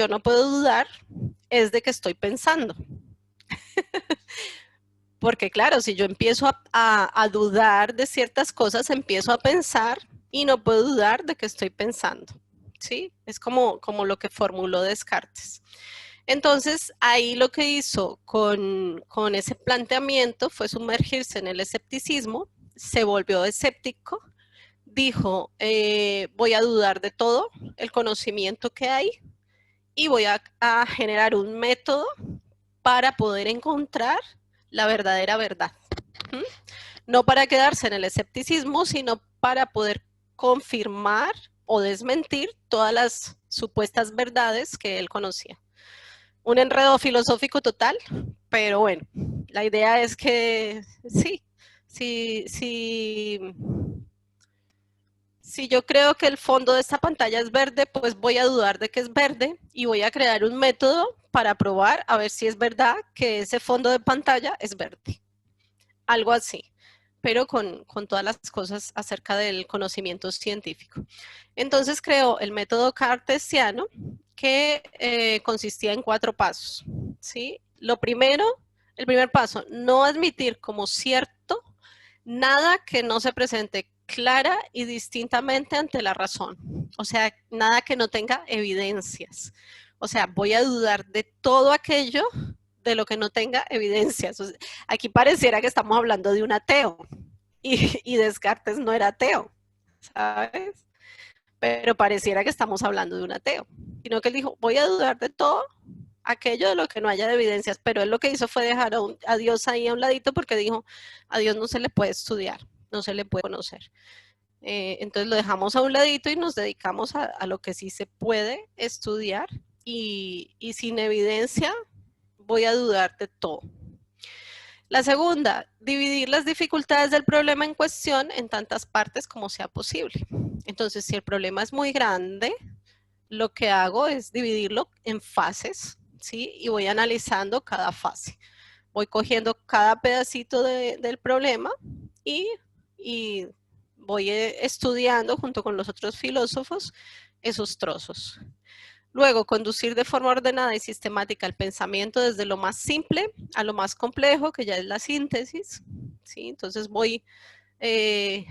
yo no puedo dudar es de que estoy pensando. Porque claro, si yo empiezo a dudar de ciertas cosas, empiezo a pensar y no puedo dudar de que estoy pensando. ¿Sí? Es como lo que formuló Descartes. Entonces, ahí lo que hizo con ese planteamiento fue sumergirse en el escepticismo, se volvió escéptico, dijo, voy a dudar de todo el conocimiento que hay y voy a generar un método para poder encontrar la verdadera verdad. ¿Mm? No para quedarse en el escepticismo, sino para poder confirmar o desmentir todas las supuestas verdades que él conocía. Un enredo filosófico total, pero bueno, la idea es que sí, si yo creo que el fondo de esta pantalla es verde, pues voy a dudar de que es verde y voy a crear un método para probar a ver si es verdad que ese fondo de pantalla es verde. Algo así, pero con todas las cosas acerca del conocimiento científico. Entonces creó el método cartesiano que consistía en 4 pasos. ¿Sí? Lo primero, el primer paso, no admitir como cierto nada que no se presente clara y distintamente ante la razón. O sea, nada que no tenga evidencias. O sea, voy a dudar de todo aquello de lo que no tenga evidencias. O sea, aquí pareciera que estamos hablando de un ateo y Descartes no era ateo, ¿sabes? Pero pareciera que estamos hablando de un ateo, sino que él dijo, voy a dudar de todo aquello de lo que no haya evidencias, pero él lo que hizo fue dejar a Dios ahí a un ladito porque dijo, a Dios no se le puede estudiar, no se le puede conocer. Entonces lo dejamos a un ladito y nos dedicamos a lo que sí se puede estudiar y sin evidencia voy a dudar de todo. La segunda, dividir las dificultades del problema en cuestión en tantas partes como sea posible. Entonces, si el problema es muy grande, lo que hago es dividirlo en fases, ¿sí? Y voy analizando cada fase. Voy cogiendo cada pedacito del problema y voy estudiando junto con los otros filósofos esos trozos. Luego, conducir de forma ordenada y sistemática el pensamiento desde lo más simple a lo más complejo, que ya es la síntesis. ¿Sí? Entonces voy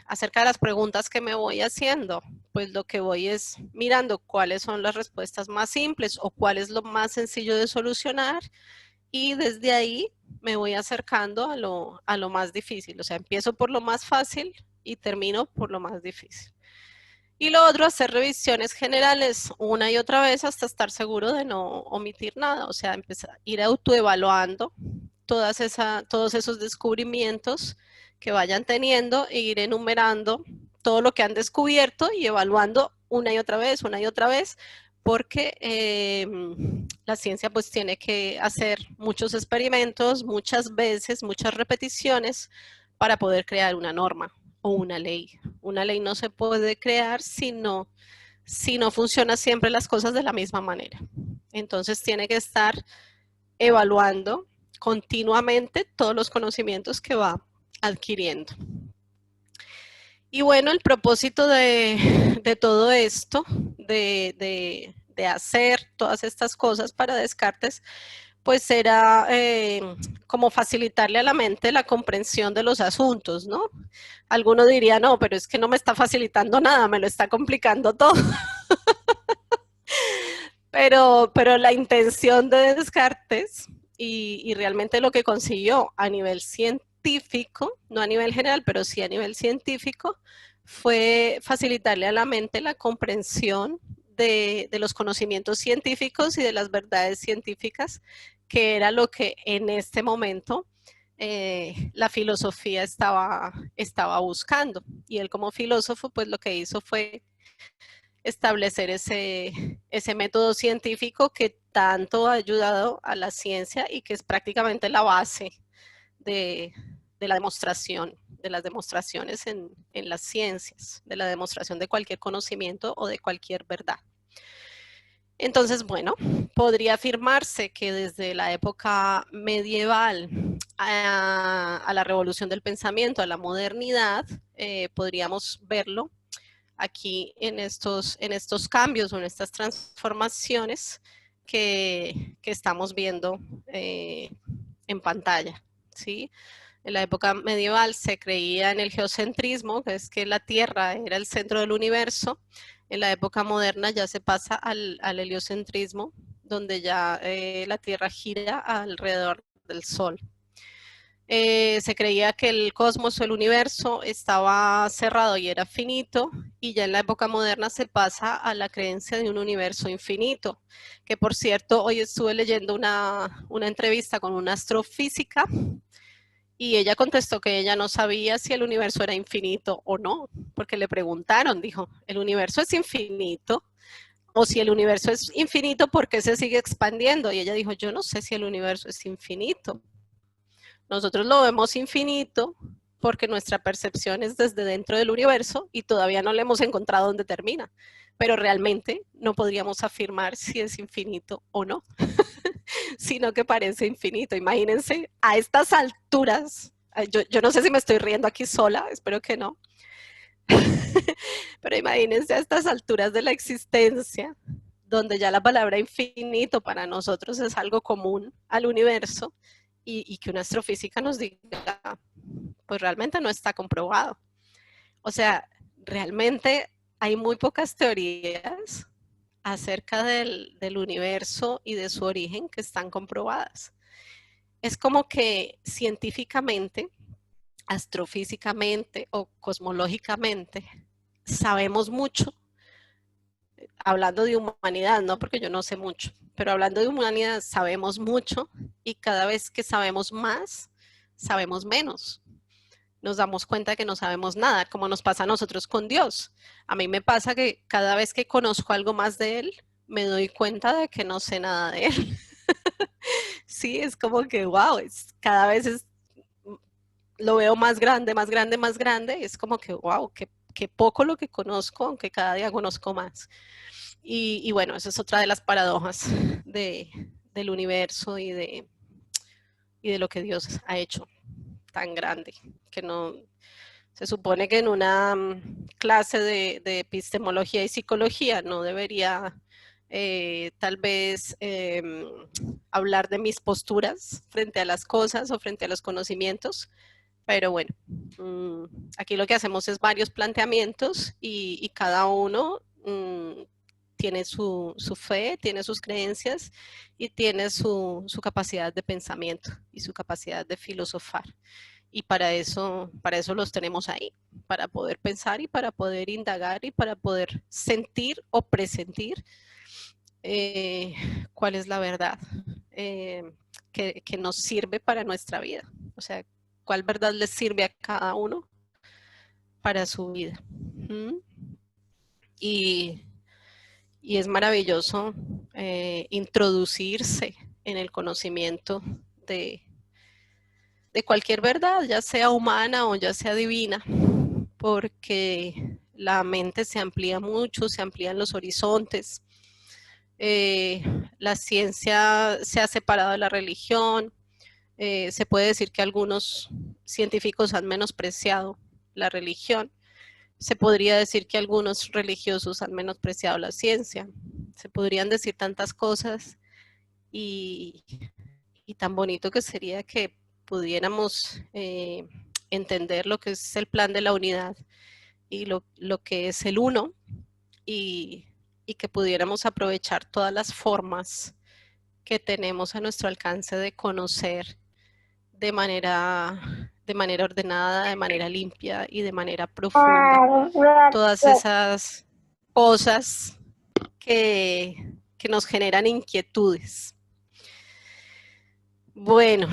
acerca de las preguntas que me voy haciendo, pues lo que voy es mirando cuáles son las respuestas más simples o cuál es lo más sencillo de solucionar y desde ahí me voy acercando a lo más difícil. O sea, empiezo por lo más fácil y termino por lo más difícil. Y lo otro, hacer revisiones generales una y otra vez hasta estar seguro de no omitir nada. O sea, empezar a ir autoevaluando todos esos descubrimientos que vayan teniendo e ir enumerando todo lo que han descubierto y evaluando una y otra vez, porque la ciencia pues tiene que hacer muchos experimentos, muchas veces, muchas repeticiones para poder crear una norma o una ley. Una ley no se puede crear si no funciona siempre las cosas de la misma manera. Entonces tiene que estar evaluando continuamente todos los conocimientos que va adquiriendo. Y bueno, el propósito de todo esto, de hacer todas estas cosas para Descartes, pues era como facilitarle a la mente la comprensión de los asuntos, ¿no? Alguno diría, no, pero es que no me está facilitando nada, me lo está complicando todo. Pero la intención de Descartes y realmente lo que consiguió a nivel científico, no a nivel general, pero sí a nivel científico, fue facilitarle a la mente la comprensión de los conocimientos científicos y de las verdades científicas, que era lo que en este momento la filosofía estaba buscando. Y él como filósofo, pues lo que hizo fue establecer ese método científico que tanto ha ayudado a la ciencia y que es prácticamente la base de la demostración, de las demostraciones en las ciencias, de la demostración de cualquier conocimiento o de cualquier verdad. Entonces, bueno, podría afirmarse que desde la época medieval a la revolución del pensamiento, a la modernidad, podríamos verlo aquí en estos cambios o en estas transformaciones que estamos viendo en pantalla, ¿sí? En la época medieval se creía en el geocentrismo, que es que la Tierra era el centro del universo. En la época moderna ya se pasa al heliocentrismo, donde ya la Tierra gira alrededor del Sol. Se creía que el cosmos o el universo estaba cerrado y era finito, y ya en la época moderna se pasa a la creencia de un universo infinito, que por cierto, hoy estuve leyendo una entrevista con una astrofísica, y ella contestó que ella no sabía si el universo era infinito o no, porque le preguntaron, dijo, ¿el universo es infinito? O si el universo es infinito, ¿por qué se sigue expandiendo? Y ella dijo, yo no sé si el universo es infinito. Nosotros lo vemos infinito porque nuestra percepción es desde dentro del universo y todavía no le hemos encontrado dónde termina. Pero realmente no podríamos afirmar si es infinito o no, sino que parece infinito. Imagínense, a estas alturas, yo no sé si me estoy riendo aquí sola, espero que no, pero imagínense a estas alturas de la existencia, donde ya la palabra infinito para nosotros es algo común al universo, y que una astrofísica nos diga, pues realmente no está comprobado. O sea, realmente hay muy pocas teorías acerca del universo y de su origen que están comprobadas. Es como que científicamente, astrofísicamente o cosmológicamente sabemos mucho, hablando de humanidad, no porque yo no sé mucho, pero hablando de humanidad sabemos mucho, y cada vez que sabemos más, sabemos menos. Nos damos cuenta que no sabemos nada, como nos pasa a nosotros con Dios. A mí me pasa que cada vez que conozco algo más de Él, me doy cuenta de que no sé nada de Él. Sí, es como que, wow, cada vez lo veo más grande, más grande, más grande. Es como que, wow, qué poco lo que conozco, aunque cada día conozco más. Y bueno, esa es otra de las paradojas del universo y de lo que Dios ha hecho tan grande, que no, se supone que en una clase de epistemología y psicología no debería tal vez hablar de mis posturas frente a las cosas o frente a los conocimientos, pero bueno, aquí lo que hacemos es varios planteamientos, y cada uno tiene su fe, tiene sus creencias y tiene su capacidad de pensamiento y su capacidad de filosofar. Y para eso los tenemos ahí, para poder pensar y para poder indagar y para poder sentir o presentir cuál es la verdad que nos sirve para nuestra vida. O sea, cuál verdad les sirve a cada uno para su vida. Y es maravilloso introducirse en el conocimiento de cualquier verdad, ya sea humana o ya sea divina, porque la mente se amplía mucho, se amplían los horizontes. La ciencia se ha separado de la religión. Se puede decir que algunos científicos han menospreciado la religión. Se podría decir que algunos religiosos han menospreciado la ciencia. Se podrían decir tantas cosas, y tan bonito que sería que pudiéramos entender lo que es el plan de la unidad y lo que es el uno, y que pudiéramos aprovechar todas las formas que tenemos a nuestro alcance de conocer de manera ordenada, de manera limpia y de manera profunda todas esas cosas que nos generan inquietudes. Bueno,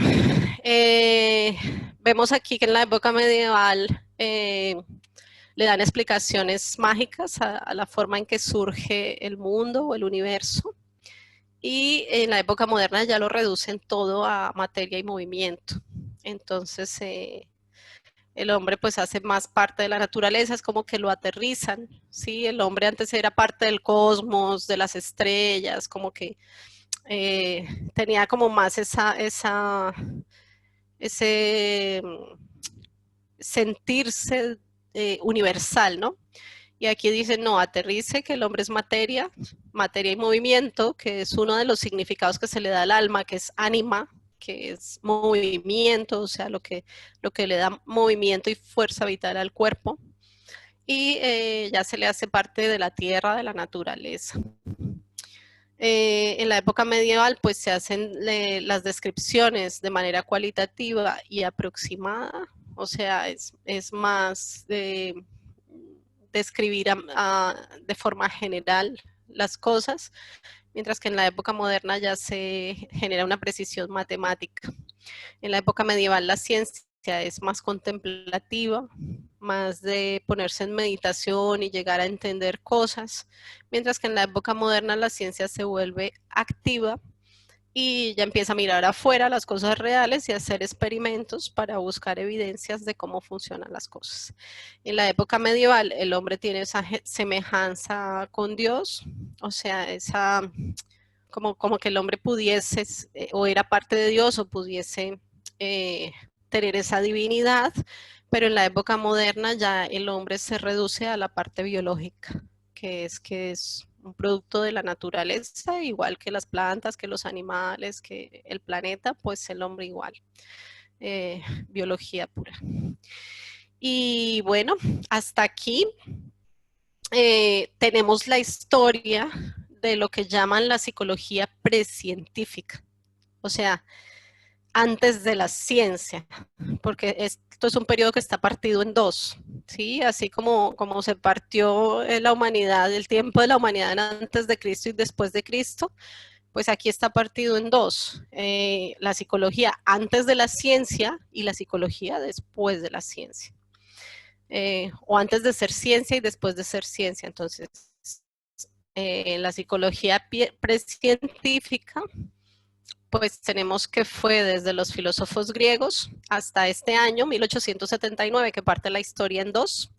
vemos aquí que en la época medieval le dan explicaciones mágicas a la forma en que surge el mundo o el universo, y en la época moderna ya lo reducen todo a materia y movimiento. Entonces el hombre pues hace más parte de la naturaleza, es como que lo aterrizan, ¿sí? El hombre antes era parte del cosmos, de las estrellas, como que tenía como más ese sentirse universal, ¿no? Y aquí dice, no, aterrice, que el hombre es materia, materia y movimiento, que es uno de los significados que se le da al alma, que es ánima, que es movimiento, o sea, lo que le da movimiento y fuerza vital al cuerpo. Y ya se le hace parte de la tierra, de la naturaleza. En la época medieval, pues se hacen las descripciones de manera cualitativa y aproximada, o sea, es más describir de forma general las cosas, mientras que en la época moderna ya se genera una precisión matemática. En la época medieval la ciencia es más contemplativa, más de ponerse en meditación y llegar a entender cosas, mientras que en la época moderna la ciencia se vuelve activa y ya empieza a mirar afuera las cosas reales y a hacer experimentos para buscar evidencias de cómo funcionan las cosas. En la época medieval el hombre tiene esa semejanza con Dios, o sea, esa como que el hombre pudiese o era parte de Dios o pudiese tener esa divinidad, pero en la época moderna ya el hombre se reduce a la parte biológica, que es un producto de la naturaleza, igual que las plantas, que los animales, que el planeta, pues el hombre igual. Biología pura. Y bueno, hasta aquí tenemos la historia de lo que llaman la psicología precientífica, o sea, antes de la ciencia, porque esto es un periodo que está partido en dos, ¿sí? Así como se partió la humanidad, el tiempo de la humanidad antes de Cristo y después de Cristo, pues aquí está partido en dos, la psicología antes de la ciencia y la psicología después de la ciencia. O antes de ser ciencia y después de ser ciencia. Entonces, la psicología precientífica, pues tenemos que fue desde los filósofos griegos hasta este año, 1879, que parte la historia en dos.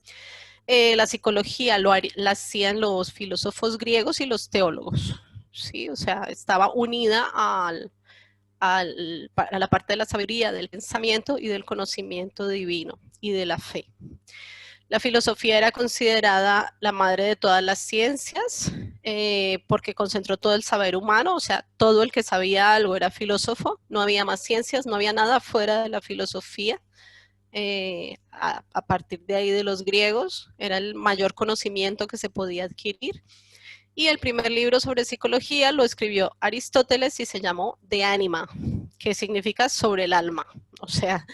La psicología la hacían los filósofos griegos y los teólogos, ¿sí? O sea, estaba unida a la parte de la sabiduría, del pensamiento y del conocimiento divino y de la fe. La filosofía era considerada la madre de todas las ciencias porque concentró todo el saber humano, o sea, todo el que sabía algo era filósofo, no había más ciencias, no había nada fuera de la filosofía. A partir de ahí de los griegos, era el mayor conocimiento que se podía adquirir. Y el primer libro sobre psicología lo escribió Aristóteles y se llamó De Anima, que significa sobre el alma, o sea,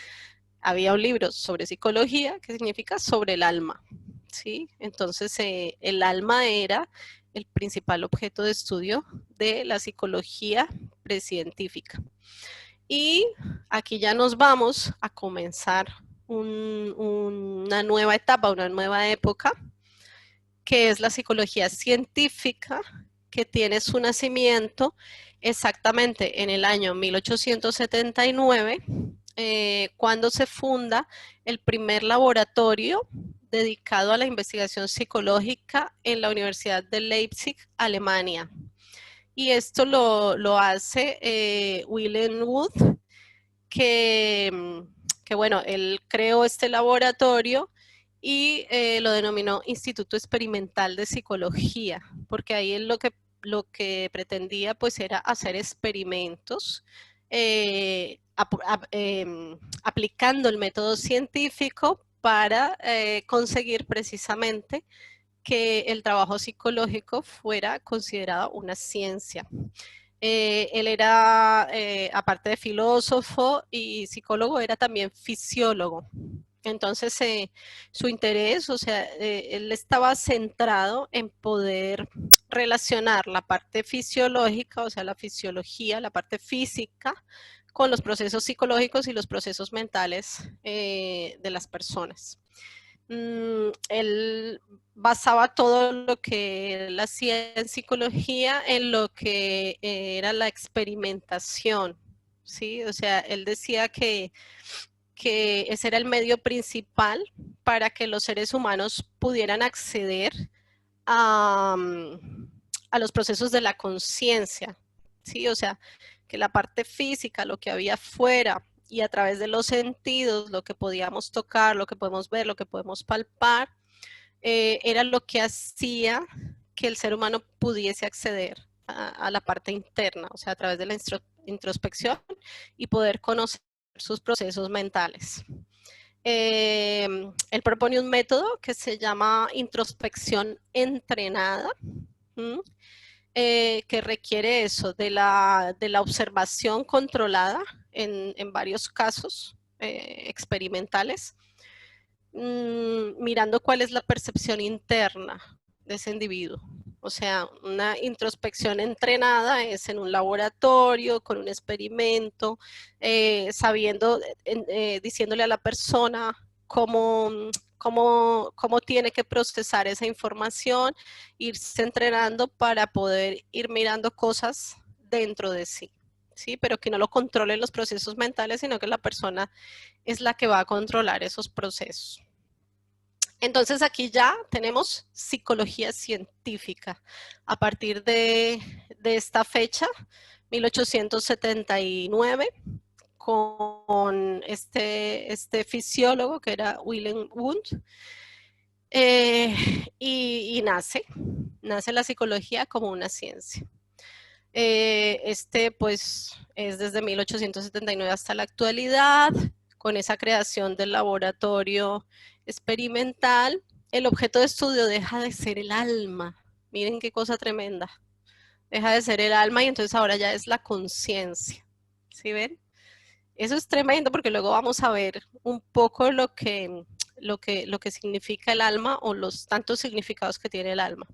había un libro sobre psicología que significa sobre el alma, ¿sí? Entonces, el alma era el principal objeto de estudio de la psicología precientífica. Y aquí ya nos vamos a comenzar una nueva etapa, una nueva época, que es la psicología científica, que tiene su nacimiento exactamente en el año 1879, cuando se funda el primer laboratorio dedicado a la investigación psicológica en la Universidad de Leipzig, Alemania. Y esto lo hace Wilhelm Wundt, que bueno, él creó este laboratorio y lo denominó Instituto Experimental de Psicología, porque ahí él lo que pretendía pues era hacer experimentos aplicando el método científico para conseguir precisamente que el trabajo psicológico fuera considerado una ciencia. Él era, aparte de filósofo y psicólogo, era también fisiólogo. Entonces, su interés, o sea, él estaba centrado en poder relacionar la parte fisiológica, o sea, la fisiología, la parte física, con los procesos psicológicos y los procesos mentales de las personas. Él basaba todo lo que él hacía en psicología en lo que era la experimentación, ¿sí? O sea, él decía que ese era el medio principal para que los seres humanos pudieran acceder a, a los procesos de la conciencia, ¿sí? O sea, que la parte física, lo que había afuera, y a través de los sentidos, lo que podíamos tocar, lo que podemos ver, lo que podemos palpar, era lo que hacía que el ser humano pudiese acceder a la parte interna, o sea, a través de la introspección y poder conocer sus procesos mentales. Él propone un método que se llama introspección entrenada, que requiere eso, de la observación controlada en varios casos experimentales, mirando cuál es la percepción interna de ese individuo. O sea, una introspección entrenada es en un laboratorio, con un experimento, sabiendo, diciéndole a la persona cómo tiene que procesar esa información, irse entrenando para poder ir mirando cosas dentro de sí, ¿sí? Pero que no lo controlen los procesos mentales, sino que la persona es la que va a controlar esos procesos. Entonces aquí ya tenemos psicología científica. A partir de esta fecha, 1879, con este fisiólogo que era Wilhelm Wundt, y nace la psicología como una ciencia. Pues es desde 1879 hasta la actualidad, con esa creación del laboratorio experimental. El objeto de estudio deja de ser el alma. Miren qué cosa tremenda. Deja de ser el alma y entonces ahora ya es la conciencia. ¿Sí ven? Eso es tremendo porque luego vamos a ver un poco lo que significa el alma o los tantos significados que tiene el alma.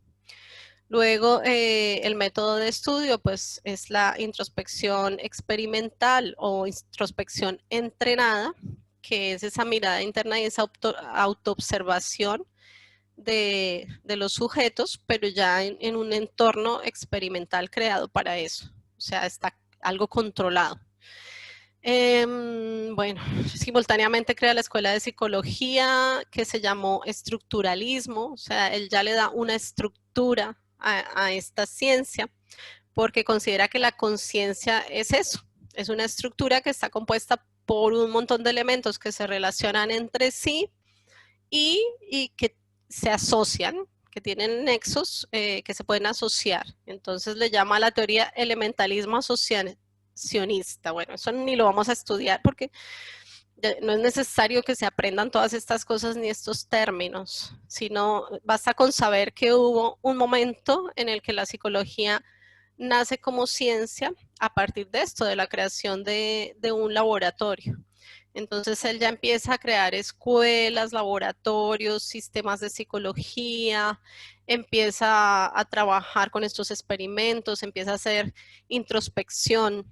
Luego, el método de estudio, pues, es la introspección experimental o introspección entrenada, que es esa mirada interna y esa autoobservación de los sujetos, pero ya en un entorno experimental creado para eso. O sea, está algo controlado. Bueno, simultáneamente crea la Escuela de Psicología que se llamó estructuralismo, o sea, él ya le da una estructura a esta ciencia porque considera que la conciencia es eso, es una estructura que está compuesta por un montón de elementos que se relacionan entre sí y que se asocian, que tienen nexos que se pueden asociar. Entonces le llama a la teoría elementalismo asociacionista. Bueno, eso ni lo vamos a estudiar porque no es necesario que se aprendan todas estas cosas ni estos términos, sino basta con saber que hubo un momento en el que la psicología nace como ciencia a partir de esto, de la creación de un laboratorio. Entonces él ya empieza a crear escuelas, laboratorios, sistemas de psicología, empieza a trabajar con estos experimentos, empieza a hacer introspección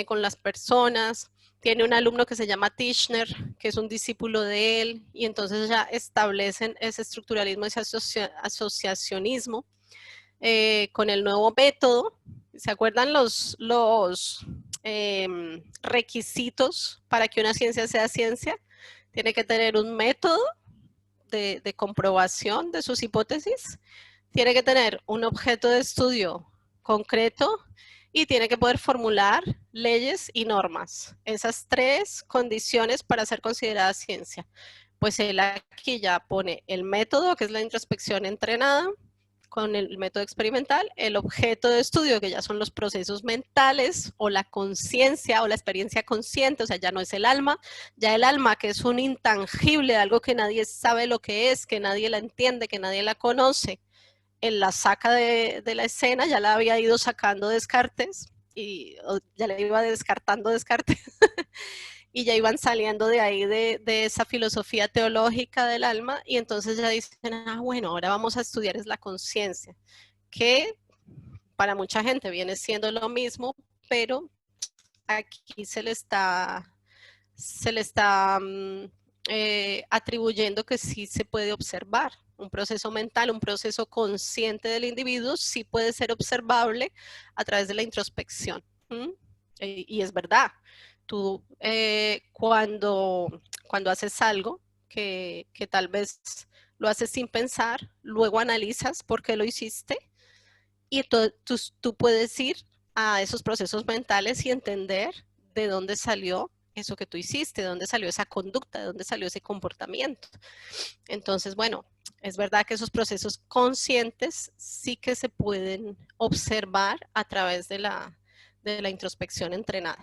con las personas. Tiene un alumno que se llama Tishner, que es un discípulo de él, y entonces ya establecen ese estructuralismo, ese asociacionismo con el nuevo método. ¿Se acuerdan los requisitos para que una ciencia sea ciencia? Tiene que tener un método de comprobación de sus hipótesis, tiene que tener un objeto de estudio concreto y tiene que poder formular leyes y normas. Esas tres condiciones para ser considerada ciencia. Pues él aquí ya pone el método, que es la introspección entrenada, con el método experimental, el objeto de estudio, que ya son los procesos mentales o la conciencia o la experiencia consciente, o sea, ya no es el alma, ya el alma, que es un intangible, algo que nadie sabe lo que es, que nadie la entiende, que nadie la conoce, él la saca de la escena, ya la había ido sacando Descartes, y ya le iba descartando Descartes, y ya iban saliendo de ahí de esa filosofía teológica del alma, y entonces ya dicen, ah, bueno, ahora vamos a estudiar es la conciencia, que para mucha gente viene siendo lo mismo, pero aquí se le está atribuyendo que sí se puede observar. Un proceso mental, un proceso consciente del individuo sí puede ser observable a través de la introspección. Y es verdad, tú cuando haces algo que tal vez lo haces sin pensar, luego analizas por qué lo hiciste y tú puedes ir a esos procesos mentales y entender de dónde salió eso que tú hiciste, de dónde salió esa conducta, de dónde salió ese comportamiento. Entonces, bueno, es verdad que esos procesos conscientes sí que se pueden observar a través de la introspección entrenada.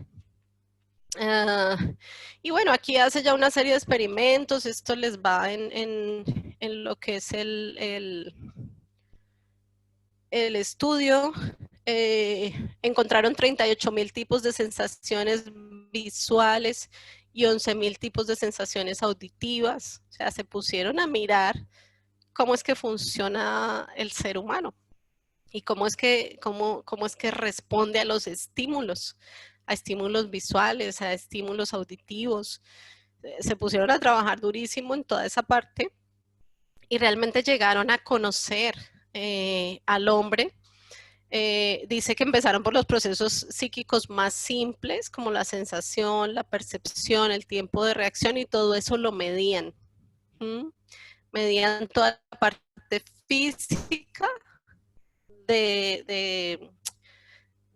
Y bueno, aquí hace ya una serie de experimentos, esto les va en lo que es el estudio. Encontraron 38.000 tipos de sensaciones visuales y 11.000 tipos de sensaciones auditivas. O sea, se pusieron a mirar cómo es que funciona el ser humano y cómo es que responde a los estímulos, a estímulos visuales, a estímulos auditivos. Se pusieron a trabajar durísimo en toda esa parte y realmente llegaron a conocer al hombre. Dice que empezaron por los procesos psíquicos más simples, como la sensación, la percepción, el tiempo de reacción, y todo eso lo medían. Medían toda la parte física de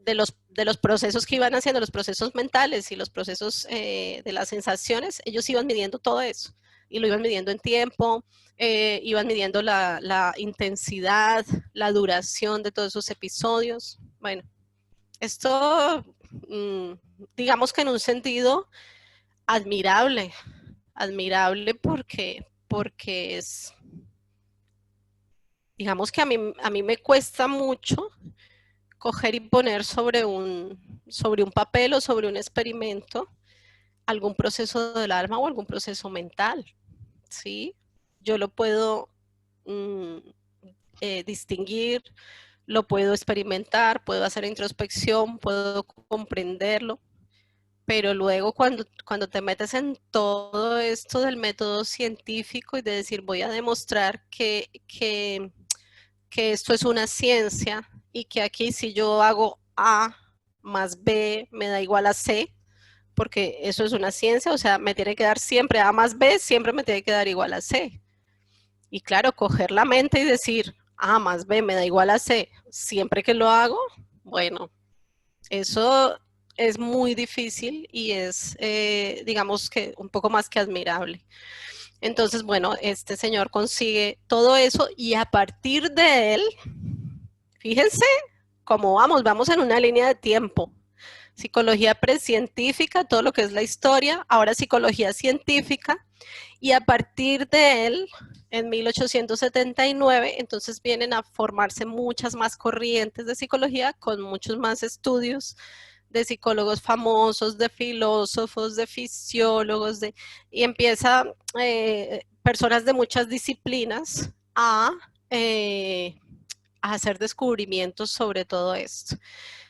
los procesos que iban haciendo, los procesos mentales y los procesos de las sensaciones. Ellos iban midiendo todo eso y lo iban midiendo en tiempo, iban midiendo la intensidad, la duración de todos esos episodios. Bueno, esto, digamos que en un sentido admirable porque es, digamos que a mí me cuesta mucho coger y poner sobre un papel o sobre un experimento algún proceso del alma o algún proceso mental, ¿sí? Yo lo puedo distinguir, lo puedo experimentar, puedo hacer introspección, puedo comprenderlo, pero luego cuando te metes en todo esto del método científico y de decir voy a demostrar que esto es una ciencia y que aquí si yo hago A más B me da igual a C, porque eso es una ciencia, o sea, me tiene que dar siempre A más B, siempre me tiene que dar igual a C. Y claro, coger la mente y decir A más B me da igual a C, siempre que lo hago, bueno, eso es muy difícil y es, digamos que un poco más que admirable. Entonces, bueno, este señor consigue todo eso y a partir de él, fíjense cómo vamos en una línea de tiempo. Psicología precientífica, todo lo que es la historia, ahora psicología científica, y a partir de él, en 1879, entonces vienen a formarse muchas más corrientes de psicología con muchos más estudios de psicólogos famosos, de filósofos, de fisiólogos, y empieza personas de muchas disciplinas a hacer descubrimientos sobre todo esto.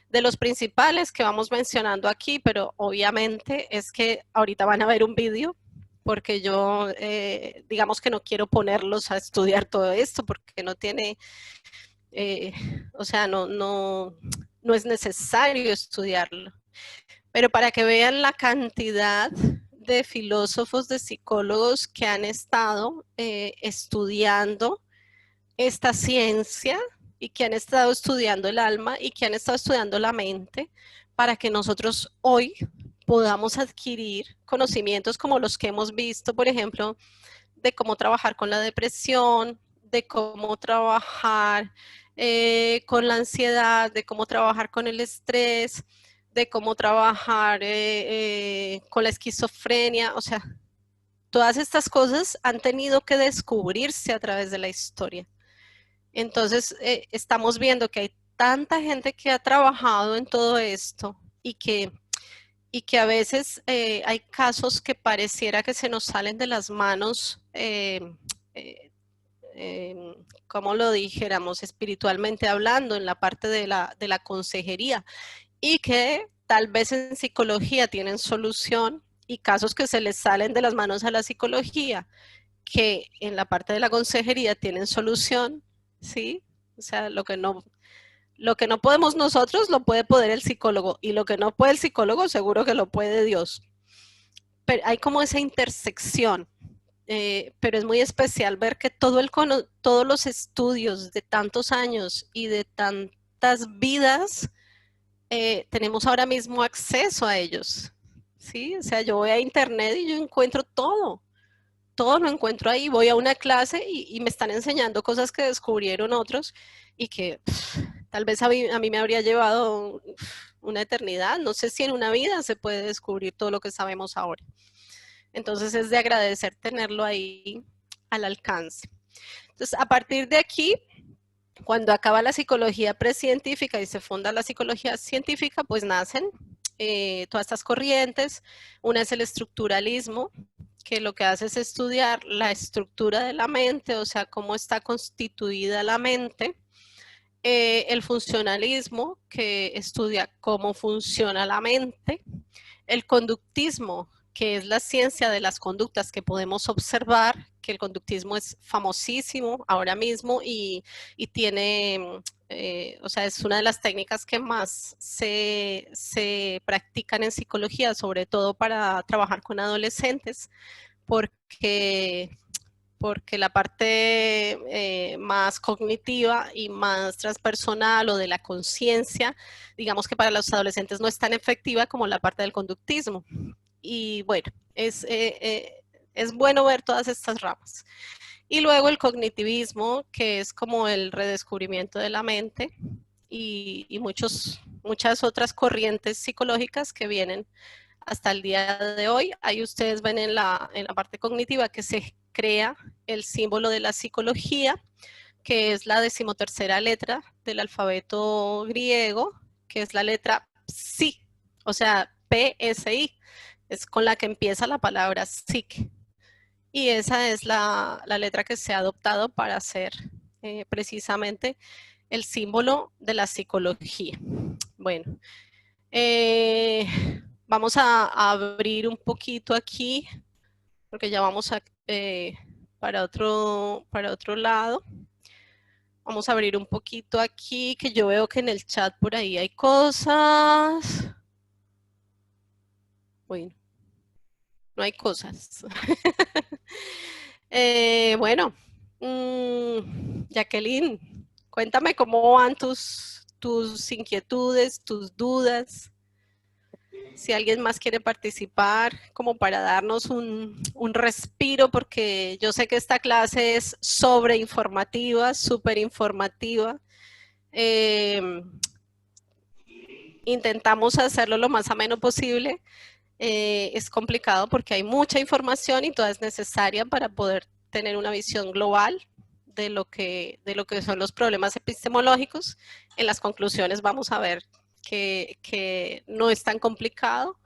De los principales que vamos mencionando aquí, pero obviamente es que ahorita van a ver un vídeo porque yo digamos que no quiero ponerlos a estudiar todo esto porque no tiene, o sea, no es necesario estudiarlo. Pero para que vean la cantidad de filósofos, de psicólogos que han estado estudiando esta ciencia y que han estado estudiando el alma y que han estado estudiando la mente para que nosotros hoy podamos adquirir conocimientos como los que hemos visto, por ejemplo, de cómo trabajar con la depresión, de cómo trabajar con la ansiedad, de cómo trabajar con el estrés, de cómo trabajar con la esquizofrenia. O sea, todas estas cosas han tenido que descubrirse a través de la historia. Entonces, estamos viendo que hay tanta gente que ha trabajado en todo esto y que a veces hay casos que pareciera que se nos salen de las manos, como lo dijéramos, espiritualmente hablando, en la parte de la consejería, y que tal vez en psicología tienen solución, y casos que se les salen de las manos a la psicología, que en la parte de la consejería tienen solución, ¿sí? O sea, lo que no podemos nosotros lo puede poder el psicólogo, y lo que no puede el psicólogo seguro que lo puede Dios. Pero hay como esa intersección, pero es muy especial ver que todos los estudios de tantos años y de tantas vidas, tenemos ahora mismo acceso a ellos, ¿sí? O sea, yo voy a internet y yo encuentro todo lo encuentro ahí. Voy a una clase y me están enseñando cosas que descubrieron otros y que tal vez a mí me habría llevado una eternidad. No sé si en una vida se puede descubrir todo lo que sabemos ahora. Entonces es de agradecer tenerlo ahí al alcance. Entonces, a partir de aquí, cuando acaba la psicología precientífica y se funda la psicología científica, pues nacen todas estas corrientes. Una es el estructuralismo, que lo que hace es estudiar la estructura de la mente, o sea, cómo está constituida la mente. El funcionalismo, que estudia cómo funciona la mente. El conductismo, que es la ciencia de las conductas que podemos observar, que el conductismo es famosísimo ahora mismo y tiene, o sea, es una de las técnicas que más se practican en psicología, sobre todo para trabajar con adolescentes, porque la parte más cognitiva y más transpersonal o de la conciencia, digamos que para los adolescentes no es tan efectiva como la parte del conductismo. Y bueno, es bueno ver todas estas ramas. Y luego el cognitivismo, que es como el redescubrimiento de la mente y muchas otras corrientes psicológicas que vienen hasta el día de hoy. Ahí ustedes ven en la parte cognitiva que se crea el símbolo de la psicología, que es la 13ª letra del alfabeto griego, que es la letra psi, o sea, PSI, es con la que empieza la palabra psique. Y esa es la letra que se ha adoptado para hacer precisamente el símbolo de la psicología. Bueno, vamos a abrir un poquito aquí, porque ya vamos para otro lado. Vamos a abrir un poquito aquí, que yo veo que en el chat por ahí hay cosas. Bueno, no hay cosas. Bueno, Jacqueline, cuéntame cómo van tus inquietudes, tus dudas. Si alguien más quiere participar, como para darnos un respiro, porque yo sé que esta clase es sobreinformativa, súper informativa. Intentamos hacerlo lo más ameno posible. Es complicado porque hay mucha información y toda es necesaria para poder tener una visión global de lo que son los problemas epistemológicos. En las conclusiones vamos a ver que no es tan complicado,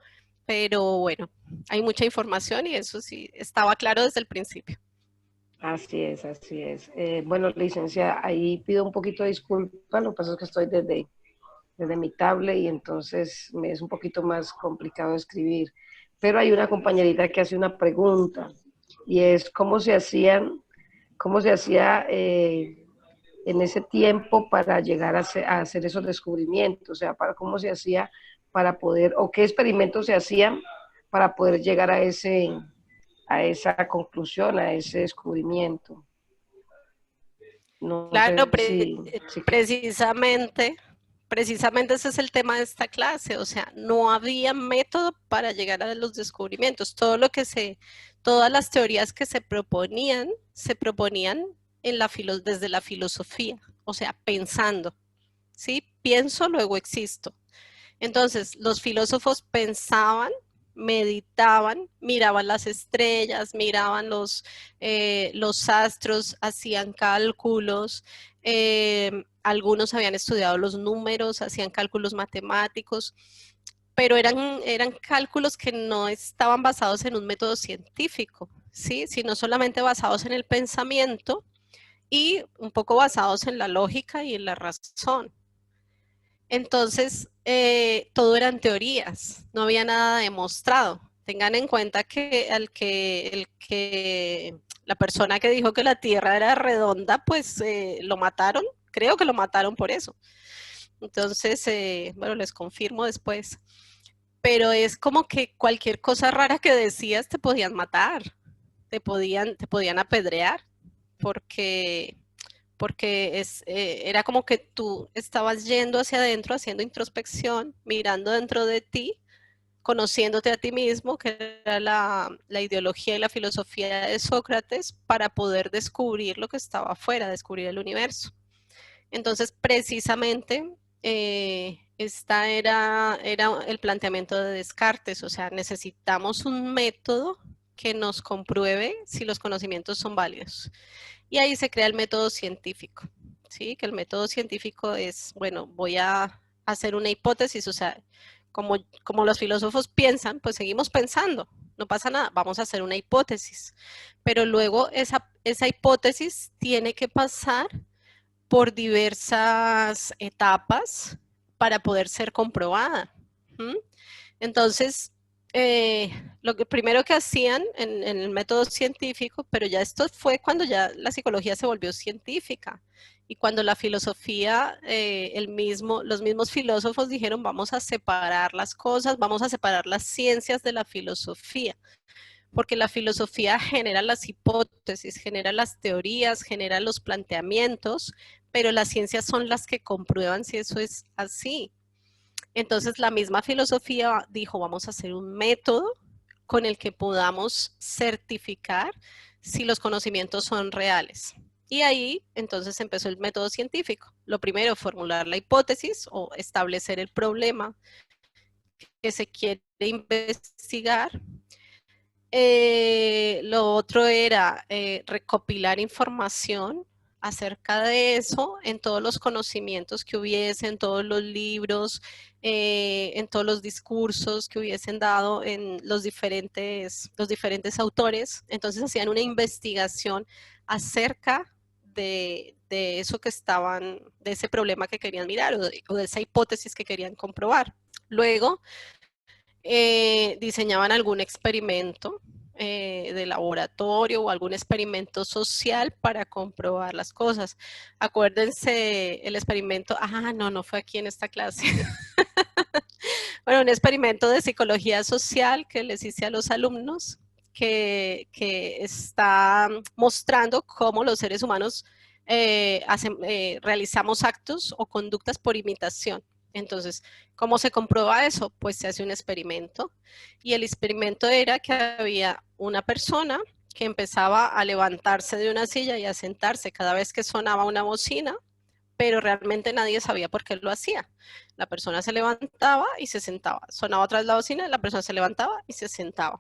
pero bueno, hay mucha información y eso sí estaba claro desde el principio. Así es, así es. Bueno, licenciada, ahí pido un poquito de disculpa, lo que pasa es que estoy desde mi tablet y entonces me es un poquito más complicado escribir. Pero hay una compañerita que hace una pregunta y es cómo se hacía en ese tiempo para llegar a hacer esos descubrimientos, o sea, cómo se hacía para poder, o qué experimentos se hacían para poder llegar a esa conclusión, a ese descubrimiento. No Claro, sé si precisamente ese es el tema de esta clase, o sea, no había método para llegar a los descubrimientos. Todas las teorías que se proponían desde la filosofía, o sea, pensando, ¿sí? Pienso, luego existo. Entonces, los filósofos pensaban, meditaban, miraban las estrellas, miraban los astros, hacían cálculos, algunos habían estudiado los números, hacían cálculos matemáticos, pero eran cálculos que no estaban basados en un método científico, ¿sí? Sino solamente basados en el pensamiento y un poco basados en la lógica y en la razón. Entonces, todo eran teorías, no había nada demostrado. Tengan en cuenta que la persona que dijo que la Tierra era redonda, pues lo mataron, creo que lo mataron por eso. Entonces, bueno, les confirmo después. Pero es como que cualquier cosa rara que decías te podían matar, te podían apedrear, porque era como que tú estabas yendo hacia adentro, haciendo introspección, mirando dentro de ti, conociéndote a ti mismo, que era la ideología y la filosofía de Sócrates, para poder descubrir lo que estaba afuera, descubrir el universo. Entonces, precisamente, esta era el planteamiento de Descartes, o sea, necesitamos un método que nos compruebe si los conocimientos son válidos. Y ahí se crea el método científico, ¿sí? Que el método científico es, bueno, voy a hacer una hipótesis, o sea, como los filósofos piensan, pues seguimos pensando, no pasa nada, vamos a hacer una hipótesis. Pero luego esa hipótesis tiene que pasar por diversas etapas para poder ser comprobada. ¿Mm? Entonces, lo que primero que hacían en el método científico, pero ya esto fue cuando ya la psicología se volvió científica y cuando la filosofía, los mismos filósofos dijeron vamos a separar las cosas, vamos a separar las ciencias de la filosofía, porque la filosofía genera las hipótesis, genera las teorías, genera los planteamientos, pero las ciencias son las que comprueban si eso es así. Entonces la misma filosofía dijo, vamos a hacer un método con el que podamos certificar si los conocimientos son reales. Y ahí entonces empezó el método científico. Lo primero, formular la hipótesis o establecer el problema que se quiere investigar. Lo otro era recopilar información acerca de eso en todos los conocimientos que hubiese, en todos los libros, en todos los discursos que hubiesen dado en los diferentes autores. Entonces hacían una investigación acerca de eso que estaban, de ese problema que querían mirar o de esa hipótesis que querían comprobar. Luego, diseñaban algún experimento de laboratorio o algún experimento social para comprobar las cosas. Acuérdense el experimento, no fue aquí en esta clase. Bueno, un experimento de psicología social que les hice a los alumnos que está mostrando cómo los seres humanos realizamos actos o conductas por imitación. Entonces, ¿cómo se comprueba eso? Pues se hace un experimento y el experimento era que había una persona que empezaba a levantarse de una silla y a sentarse cada vez que sonaba una bocina, pero realmente nadie sabía por qué lo hacía. La persona se levantaba y se sentaba, sonaba otra vez la bocina, la persona se levantaba y se sentaba.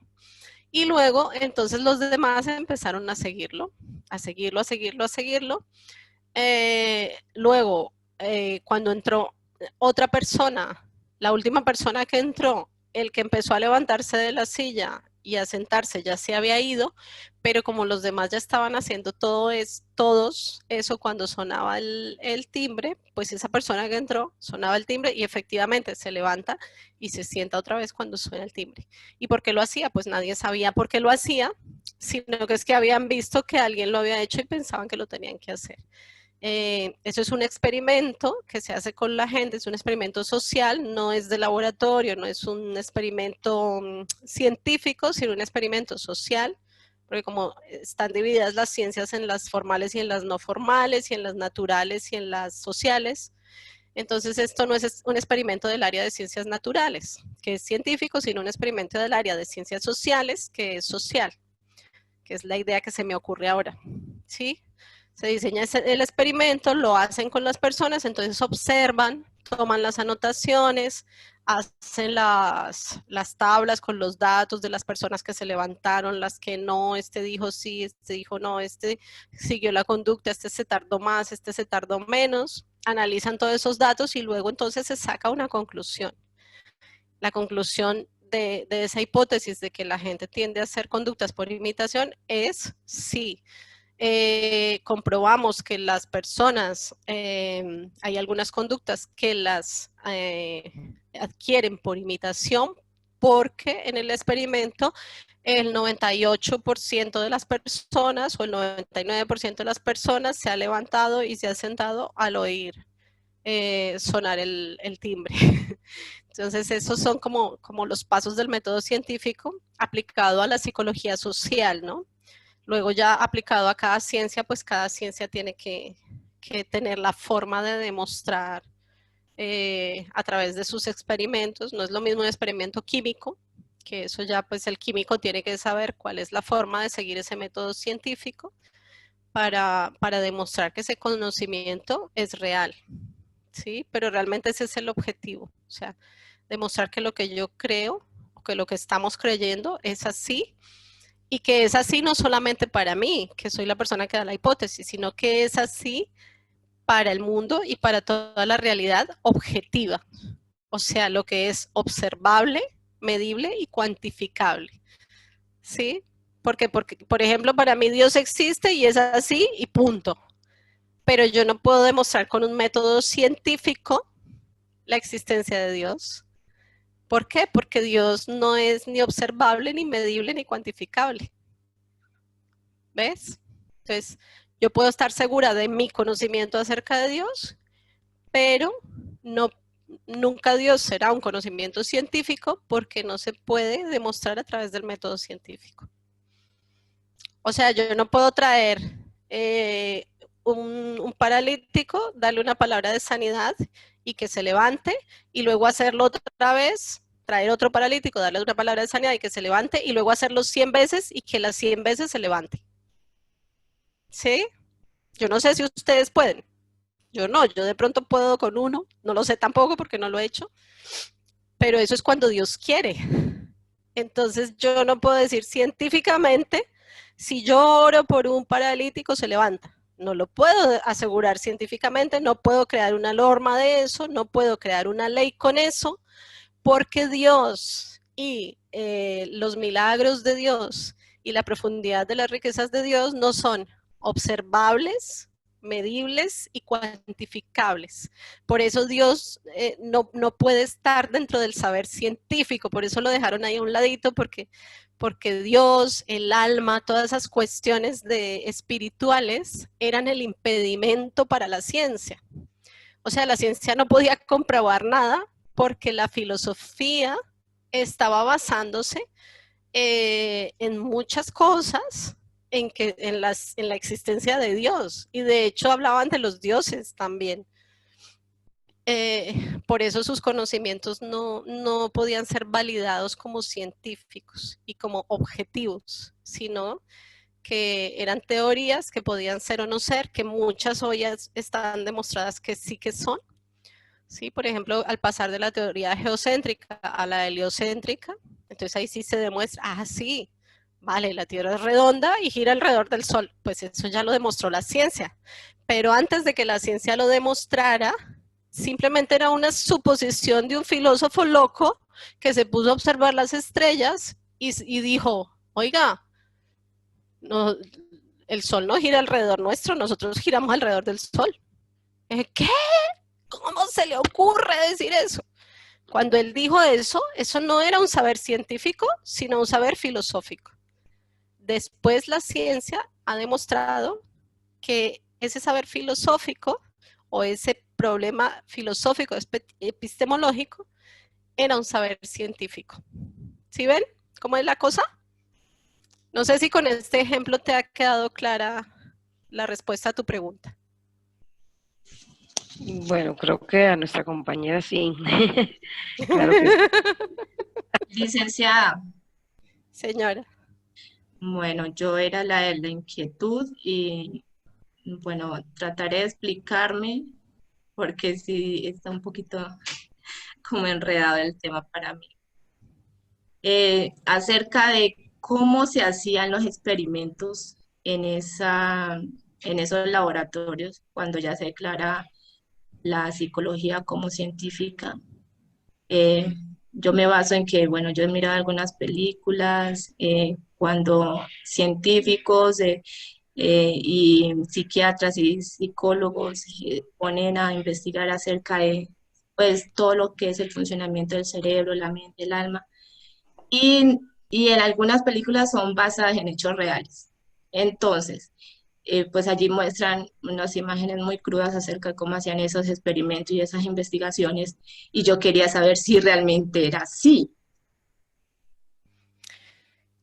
Y luego, entonces los demás empezaron a seguirlo, a seguirlo, a seguirlo, a seguirlo. Luego, cuando entró otra persona, la última persona que entró, el que empezó a levantarse de la silla y a sentarse ya se había ido, pero como los demás ya estaban haciendo todos eso cuando sonaba el timbre, pues esa persona que entró sonaba el timbre y efectivamente se levanta y se sienta otra vez cuando suena el timbre. ¿Y por qué lo hacía? Pues nadie sabía por qué lo hacía, sino que es que habían visto que alguien lo había hecho y pensaban que lo tenían que hacer. Eso es un experimento que se hace con la gente, es un experimento social, no es de laboratorio, no es un experimento científico, sino un experimento social, porque como están divididas las ciencias en las formales y en las no formales, y en las naturales y en las sociales, entonces esto no es un experimento del área de ciencias naturales, que es científico, sino un experimento del área de ciencias sociales, que es social, que es la idea que se me ocurre ahora, ¿sí? Se diseña el experimento, lo hacen con las personas, entonces observan, toman las anotaciones, hacen las tablas con los datos de las personas que se levantaron, las que no, este dijo sí, este dijo no, este siguió la conducta, este se tardó más, este se tardó menos, analizan todos esos datos y luego entonces se saca una conclusión. La conclusión de esa hipótesis de que la gente tiende a hacer conductas por imitación es sí. Comprobamos que las personas, hay algunas conductas que las adquieren por imitación, porque en el experimento el 98% de las personas o el 99% de las personas se ha levantado y se ha sentado al oír sonar el timbre. Entonces, esos son como los pasos del método científico aplicado a la psicología social, ¿no? Luego ya aplicado a cada ciencia, pues cada ciencia tiene que tener la forma de demostrar a través de sus experimentos. No es lo mismo un experimento químico, que eso ya pues el químico tiene que saber cuál es la forma de seguir ese método científico para demostrar que ese conocimiento es real, ¿sí? Pero realmente ese es el objetivo, o sea, demostrar que lo que yo creo, o que lo que estamos creyendo es así, y que es así no solamente para mí, que soy la persona que da la hipótesis, sino que es así para el mundo y para toda la realidad objetiva, o sea, lo que es observable, medible y cuantificable, ¿sí? Porque, por ejemplo, para mí Dios existe y es así y punto. Pero yo no puedo demostrar con un método científico la existencia de Dios. ¿Por qué? Porque Dios no es ni observable, ni medible, ni cuantificable. ¿Ves? Entonces, yo puedo estar segura de mi conocimiento acerca de Dios, pero no, nunca Dios será un conocimiento científico porque no se puede demostrar a través del método científico. O sea, yo no puedo traer un paralítico, darle una palabra de sanidad y que se levante, y luego hacerlo otra vez, traer otro paralítico, darle una palabra de sanidad y que se levante, y luego hacerlo 100 veces y que las 100 veces se levante. ¿Sí? Yo no sé si ustedes pueden. Yo no, yo de pronto puedo con uno, no lo sé tampoco porque no lo he hecho, pero eso es cuando Dios quiere. Entonces yo no puedo decir científicamente, si yo oro por un paralítico se levanta. No lo puedo asegurar científicamente, no puedo crear una norma de eso, no puedo crear una ley con eso, porque Dios y los milagros de Dios y la profundidad de las riquezas de Dios no son observables, medibles y cuantificables. Por eso Dios no puede estar dentro del saber científico, por eso lo dejaron ahí a un ladito, porque Dios, el alma, todas esas cuestiones espirituales eran el impedimento para la ciencia. O sea, la ciencia no podía comprobar nada porque la filosofía estaba basándose en muchas cosas en la existencia de Dios, y de hecho hablaban de los dioses también. Por eso sus conocimientos no podían ser validados como científicos y como objetivos, sino que eran teorías que podían ser o no ser, que muchas hoy están demostradas que sí que son. ¿Sí? Por ejemplo, al pasar de la teoría geocéntrica a la heliocéntrica, entonces ahí sí se demuestra, sí, vale, la Tierra es redonda y gira alrededor del Sol. Pues eso ya lo demostró la ciencia. Pero antes de que la ciencia lo demostrara, simplemente era una suposición de un filósofo loco que se puso a observar las estrellas y dijo, oiga, no, el Sol no gira alrededor nuestro, nosotros giramos alrededor del Sol. ¿Qué? ¿Cómo se le ocurre decir eso? Cuando él dijo eso, eso no era un saber científico, sino un saber filosófico. Después la ciencia ha demostrado que ese saber filosófico o ese problema filosófico epistemológico era un saber científico. ¿Sí ven cómo es la cosa? No sé si con este ejemplo te ha quedado clara la respuesta a tu pregunta. Bueno, creo que a nuestra compañera sí. Claro que sí. Licenciada. Señora. Bueno, yo era la de la inquietud y bueno, trataré de explicarme porque sí está un poquito como enredado el tema para mí. Acerca de cómo se hacían los experimentos en esos laboratorios cuando ya se declara la psicología como científica. Yo me baso en que, bueno, yo he mirado algunas películas cuando científicos y psiquiatras y psicólogos ponen a investigar acerca de pues, todo lo que es el funcionamiento del cerebro, la mente, el alma. Y en algunas películas son basadas en hechos reales. Entonces, pues allí muestran unas imágenes muy crudas acerca de cómo hacían esos experimentos y esas investigaciones, y yo quería saber si realmente era así.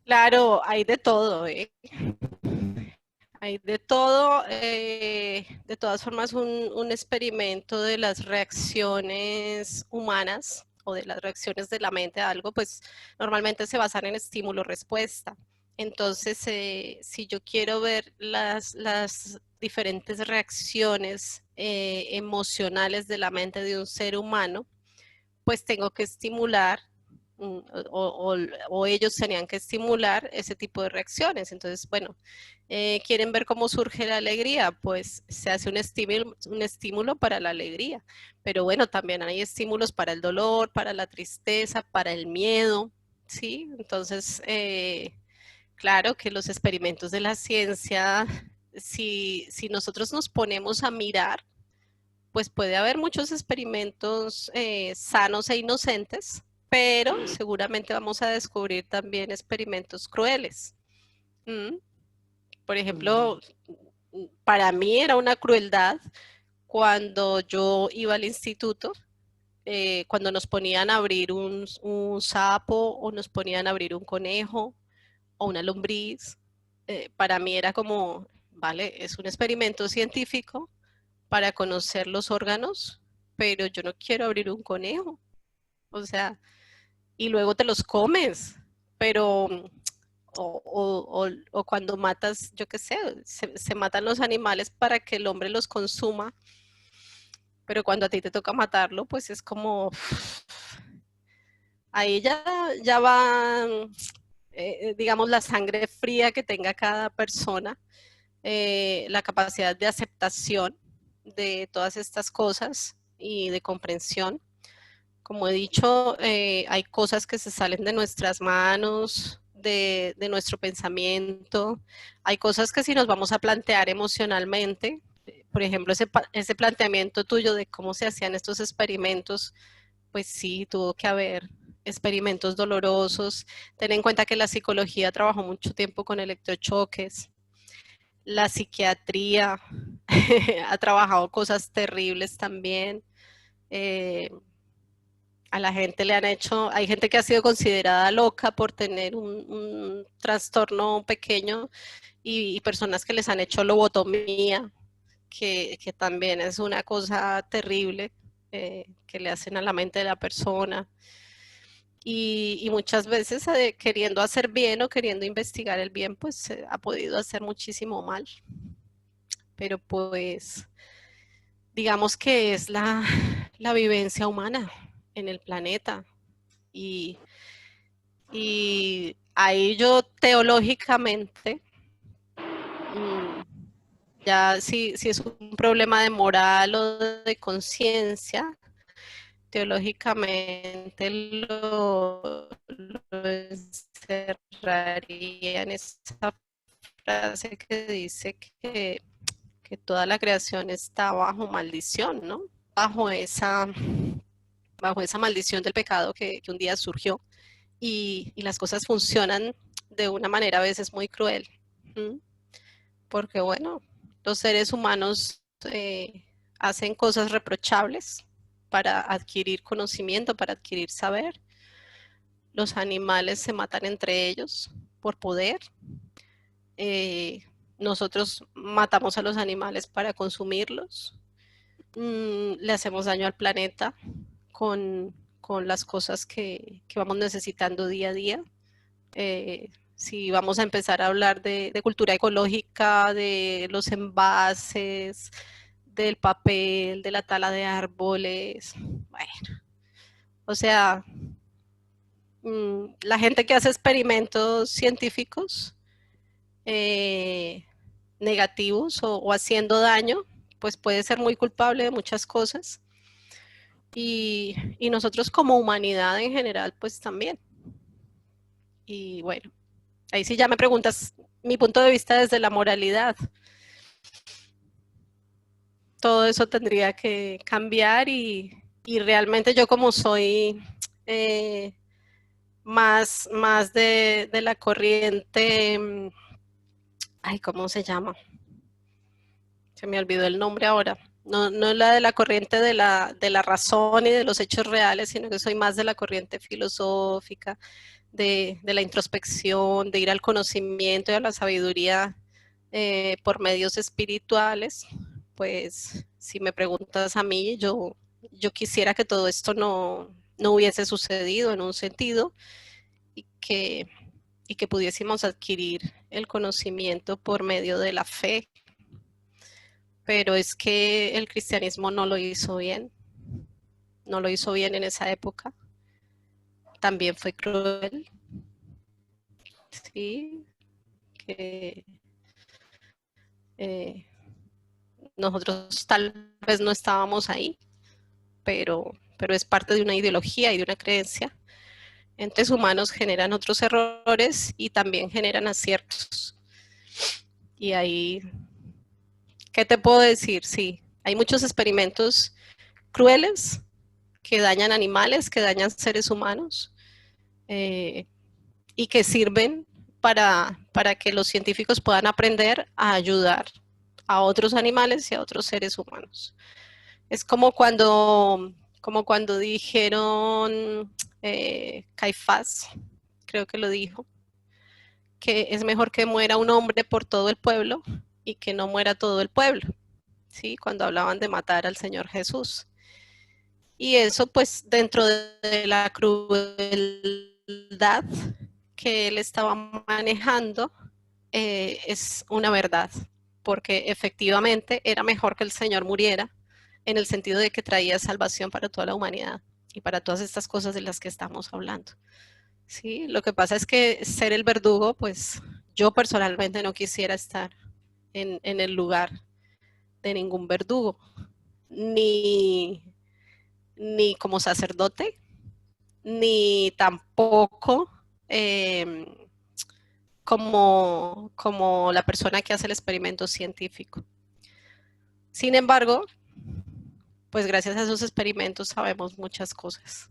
Claro, hay de todo, ¿eh? Hay de todo. De todas formas, un experimento de las reacciones humanas o de las reacciones de la mente a algo, pues normalmente se basan en estímulo-respuesta. Entonces, si yo quiero ver las diferentes reacciones emocionales de la mente de un ser humano, pues tengo que estimular o ellos tenían que estimular ese tipo de reacciones. Entonces, bueno, ¿quieren ver cómo surge la alegría? Pues se hace un estímulo para la alegría. Pero bueno, también hay estímulos para el dolor, para la tristeza, para el miedo, ¿sí? Entonces, claro que los experimentos de la ciencia, si nosotros nos ponemos a mirar, pues puede haber muchos experimentos sanos e inocentes, pero seguramente vamos a descubrir también experimentos crueles. Por ejemplo, para mí era una crueldad cuando yo iba al instituto, cuando nos ponían a abrir un sapo o nos ponían a abrir un conejo o una lombriz. Para mí era como, vale, es un experimento científico para conocer los órganos, pero yo no quiero abrir un conejo. O sea, y luego te los comes, pero o cuando matas, yo qué sé, se matan los animales para que el hombre los consuma, pero cuando a ti te toca matarlo, pues es como, ahí ya va, digamos, la sangre fría que tenga cada persona, la capacidad de aceptación de todas estas cosas y de comprensión. Como he dicho, hay cosas que se salen de nuestras manos, de nuestro pensamiento. Hay cosas que si nos vamos a plantear emocionalmente, por ejemplo, ese planteamiento tuyo de cómo se hacían estos experimentos, pues sí, tuvo que haber experimentos dolorosos. Ten en cuenta que la psicología trabajó mucho tiempo con electrochoques. La psiquiatría ha trabajado cosas terribles también. A la gente le han hecho, hay gente que ha sido considerada loca por tener un trastorno pequeño y personas que les han hecho lobotomía, que también es una cosa terrible que le hacen a la mente de la persona. Y muchas veces queriendo hacer bien o queriendo investigar el bien, pues ha podido hacer muchísimo mal. Pero pues digamos que es la vivencia humana en el planeta. Y ahí yo teológicamente, ya si es un problema de moral o de conciencia, teológicamente lo encerraría en esa frase que dice que toda la creación está bajo maldición, ¿no? Bajo esa maldición del pecado que un día surgió. Y las cosas funcionan de una manera a veces muy cruel. Porque bueno, los seres humanos hacen cosas reprochables para adquirir conocimiento, para adquirir saber. Los animales se matan entre ellos por poder. Nosotros matamos a los animales para consumirlos. Le hacemos daño al planeta con las cosas que vamos necesitando día a día. Si vamos a empezar a hablar de cultura ecológica, de los envases, del papel, de la tala de árboles, bueno, o sea, la gente que hace experimentos científicos negativos o haciendo daño, pues puede ser muy culpable de muchas cosas. Y nosotros como humanidad en general, pues también. Y bueno, ahí sí ya me preguntas mi punto de vista desde la moralidad. Todo eso tendría que cambiar y realmente yo como soy más de la corriente, ay, ¿cómo se llama? Se me olvidó el nombre ahora. No la de la corriente de la razón y de los hechos reales, sino que soy más de la corriente filosófica, de la introspección, de ir al conocimiento y a la sabiduría por medios espirituales. Pues si me preguntas a mí, yo quisiera que todo esto no hubiese sucedido en un sentido y que pudiésemos adquirir el conocimiento por medio de la fe. Pero es que el cristianismo no lo hizo bien. No lo hizo bien en esa época. También fue cruel. Sí, que nosotros tal vez no estábamos ahí, pero es parte de una ideología y de una creencia. Entes humanos generan otros errores y también generan aciertos. Y ahí, ¿qué te puedo decir? Sí, hay muchos experimentos crueles que dañan animales, que dañan seres humanos, y que sirven para que los científicos puedan aprender a ayudar a otros animales y a otros seres humanos. Es como cuando dijeron, Caifás, creo que lo dijo, que es mejor que muera un hombre por todo el pueblo y que no muera todo el pueblo, ¿sí? Cuando hablaban de matar al Señor Jesús. Y eso, pues, dentro de la crueldad que él estaba manejando, es una verdad, porque efectivamente era mejor que el Señor muriera, en el sentido de que traía salvación para toda la humanidad y para todas estas cosas de las que estamos hablando. Sí, lo que pasa es que ser el verdugo, pues yo personalmente no quisiera estar en el lugar de ningún verdugo, ni como sacerdote, ni tampoco como la persona que hace el experimento científico. Sin embargo, pues gracias a esos experimentos sabemos muchas cosas.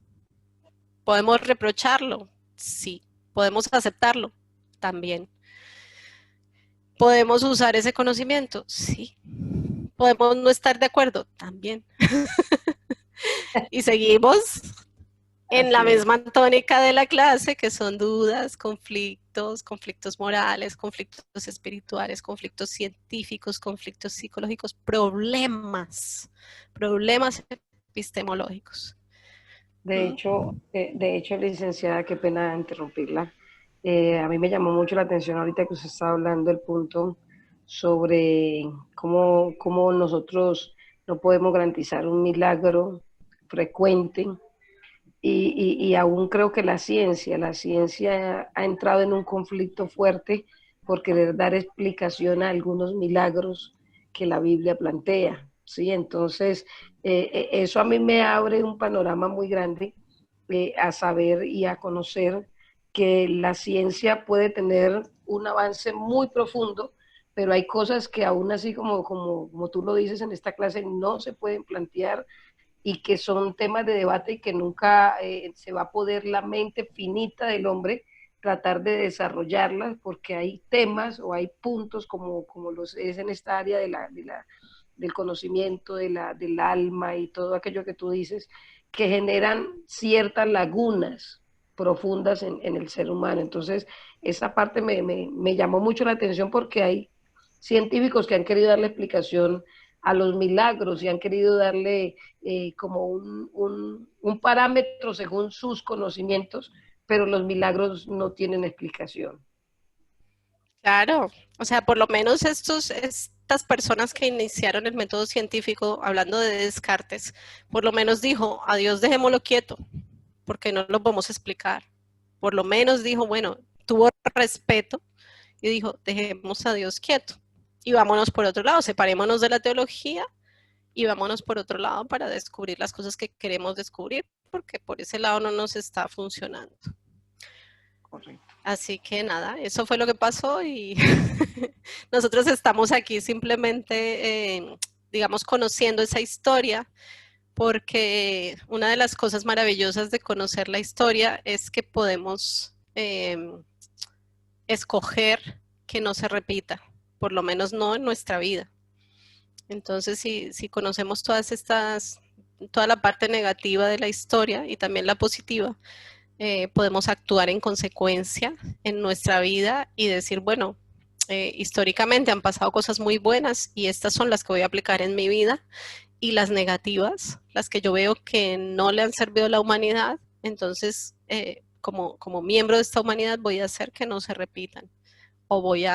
¿Podemos reprocharlo? Sí. ¿Podemos aceptarlo? También. ¿Podemos usar ese conocimiento? Sí. ¿Podemos no estar de acuerdo? También. Y seguimos en la misma tónica de la clase, que son dudas, conflictos morales, conflictos espirituales, conflictos científicos, conflictos psicológicos, problemas epistemológicos. De hecho, licenciada, qué pena interrumpirla. A mí me llamó mucho la atención ahorita que usted estaba hablando el punto sobre cómo nosotros no podemos garantizar un milagro frecuente y aún creo que la ciencia ha entrado en un conflicto fuerte por querer dar explicación a algunos milagros que la Biblia plantea. ¿Sí? Entonces, eso a mí me abre un panorama muy grande a saber y a conocer que la ciencia puede tener un avance muy profundo, pero hay cosas que aún así, como tú lo dices en esta clase, no se pueden plantear y que son temas de debate y que nunca se va a poder la mente finita del hombre tratar de desarrollarlas, porque hay temas o hay puntos como los es en esta área del conocimiento, del alma y todo aquello que tú dices, que generan ciertas lagunas profundas en el ser humano. Entonces, esa parte me llamó mucho la atención porque hay científicos que han querido darle explicación a los milagros y han querido darle como un parámetro según sus conocimientos, pero los milagros no tienen explicación. Claro, o sea, por lo menos estas personas que iniciaron el método científico, hablando de Descartes, por lo menos dijo, a Dios dejémoslo quieto, porque no lo podemos explicar. Por lo menos dijo, bueno, tuvo respeto y dijo, dejemos a Dios quieto y vámonos por otro lado, separémonos de la teología y vámonos por otro lado para descubrir las cosas que queremos descubrir, porque por ese lado no nos está funcionando. Correcto. Así que nada, eso fue lo que pasó y nosotros estamos aquí simplemente, digamos, conociendo esa historia, porque una de las cosas maravillosas de conocer la historia es que podemos escoger que no se repita, por lo menos no en nuestra vida. Entonces, si conocemos toda la parte negativa de la historia y también la positiva, podemos actuar en consecuencia en nuestra vida y decir, bueno, históricamente han pasado cosas muy buenas y estas son las que voy a aplicar en mi vida, y las negativas, las que yo veo que no le han servido a la humanidad, entonces como miembro de esta humanidad voy a hacer que no se repitan, o voy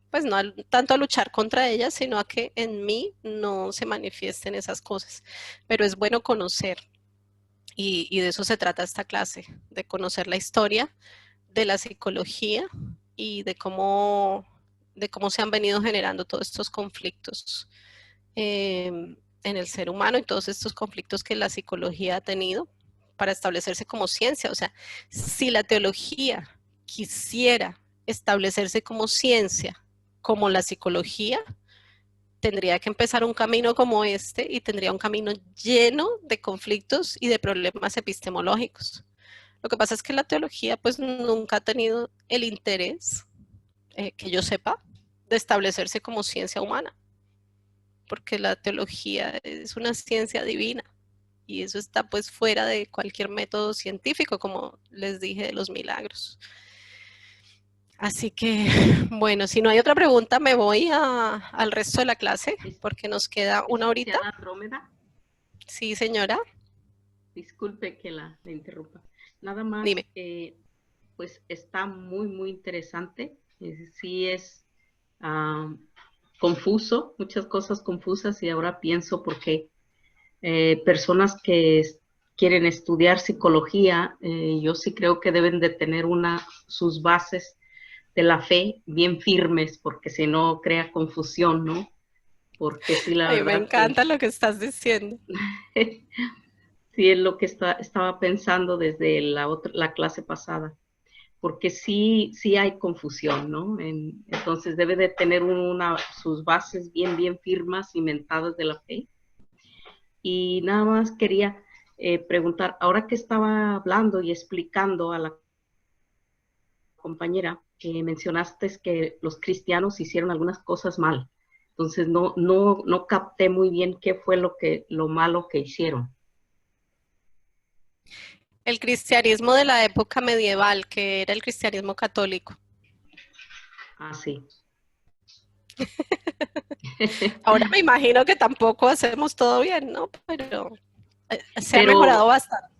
pues no tanto a luchar contra ellas, sino a que en mí no se manifiesten esas cosas. Pero es bueno conocer, y de eso se trata esta clase, de conocer la historia de la psicología y de cómo se han venido generando todos estos conflictos en el ser humano, y todos estos conflictos que la psicología ha tenido para establecerse como ciencia. O sea, si la teología quisiera establecerse como ciencia, como la psicología, tendría que empezar un camino como este, y tendría un camino lleno de conflictos y de problemas epistemológicos. Lo que pasa es que la teología pues nunca ha tenido el interés, que yo sepa, de establecerse como ciencia humana, porque la teología es una ciencia divina y eso está pues fuera de cualquier método científico, como les dije de los milagros. Así que, bueno, si no hay otra pregunta, me voy al resto de la clase, porque nos queda una horita. Andrómeda. Sí, señora. Disculpe que la interrumpa. Nada más, Dime. pues está muy, muy interesante. Sí es confuso, muchas cosas confusas, y ahora pienso por qué personas que quieren estudiar psicología, yo sí creo que deben de tener sus bases de la fe bien firmes, porque si no crea confusión, ¿no? Porque sí, la verdad. Me encanta lo que estás diciendo. Sí, es lo que estaba pensando desde la clase pasada, porque sí hay confusión, ¿no? Entonces debe de tener sus bases bien, bien firmes, cimentadas de la fe. Y nada más quería preguntar, ahora que estaba hablando y explicando a la compañera, que mencionaste que los cristianos hicieron algunas cosas mal. Entonces no capté muy bien qué fue lo malo que hicieron. El cristianismo de la época medieval, que era el cristianismo católico. Ah, sí. Ahora me imagino que tampoco hacemos todo bien, ¿no? Pero se ha mejorado bastante.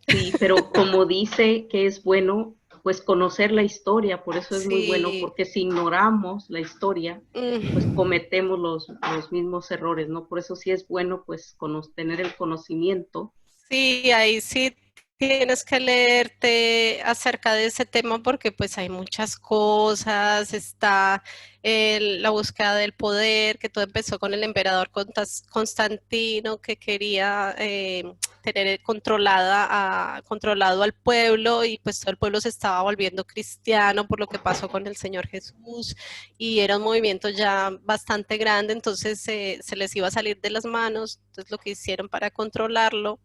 Sí, pero como dice que es bueno, pues conocer la historia, por eso es muy bueno, porque si ignoramos la historia, pues cometemos los mismos errores, ¿no? Por eso sí es bueno, pues, tener el conocimiento. Sí, ahí sí tienes que leerte acerca de ese tema, porque pues hay muchas cosas. Está la búsqueda del poder, que todo empezó con el emperador Constantino, que quería tener controlado al pueblo, y pues todo el pueblo se estaba volviendo cristiano por lo que pasó con el Señor Jesús, y era un movimiento ya bastante grande, entonces se les iba a salir de las manos. Entonces lo que hicieron para controlarlo,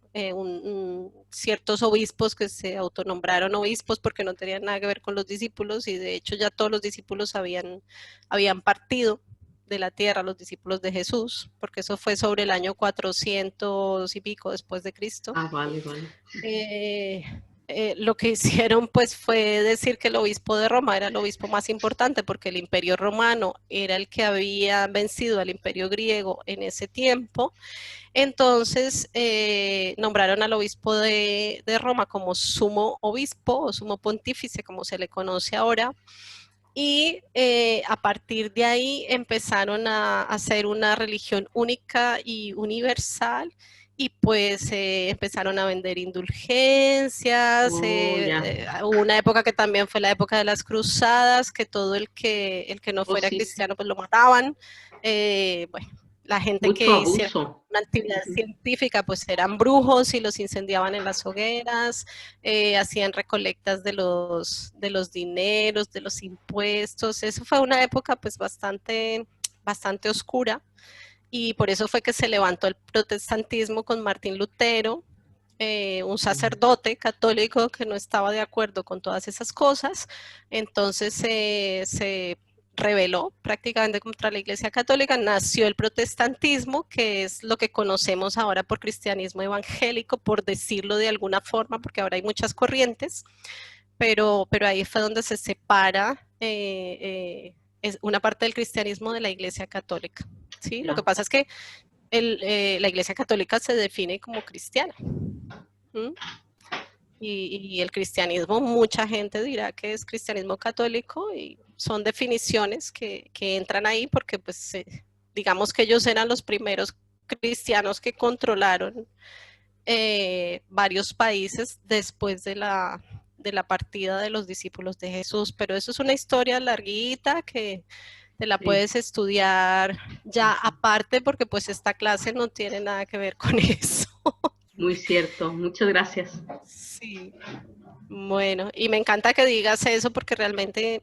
ciertos obispos que se autonombraron obispos porque no tenían nada que ver con los discípulos, y de hecho ya todos los discípulos habían partido de la tierra, los discípulos de Jesús, porque eso fue sobre el año 400 y pico después de Cristo. Ah, vale. Lo que hicieron pues fue decir que el obispo de Roma era el obispo más importante, porque el imperio romano era el que había vencido al imperio griego en ese tiempo. Entonces nombraron al obispo de Roma como sumo obispo o sumo pontífice, como se le conoce ahora, y a partir de ahí empezaron a hacer una religión única y universal, y pues empezaron a vender indulgencias. Hubo una época que también fue la época de las cruzadas, que todo el que no fuera cristiano pues lo mataban. Bueno, la gente mucho que abuso. hiciera una actividad científica pues eran brujos y los incendiaban en las hogueras, hacían recolectas de los dineros, de los impuestos. Eso fue una época pues bastante oscura, y por eso fue que se levantó el protestantismo con Martín Lutero, un sacerdote católico que no estaba de acuerdo con todas esas cosas. Entonces se rebeló prácticamente contra la Iglesia Católica, nació el protestantismo, que es lo que conocemos ahora por cristianismo evangélico, por decirlo de alguna forma, porque ahora hay muchas corrientes, pero ahí fue donde se separa es una parte del cristianismo de la Iglesia Católica, ¿sí? Lo Ya. que pasa es que la Iglesia Católica se define como cristiana. ¿Mm? Y el cristianismo, mucha gente dirá que es cristianismo católico y son definiciones que entran ahí porque pues digamos que ellos eran los primeros cristianos que controlaron varios países después de la partida de los discípulos de Jesús, pero eso es una historia larguita que te la puedes estudiar ya aparte porque pues esta clase no tiene nada que ver con eso. Muy cierto, muchas gracias. Sí, bueno, y me encanta que digas eso porque realmente,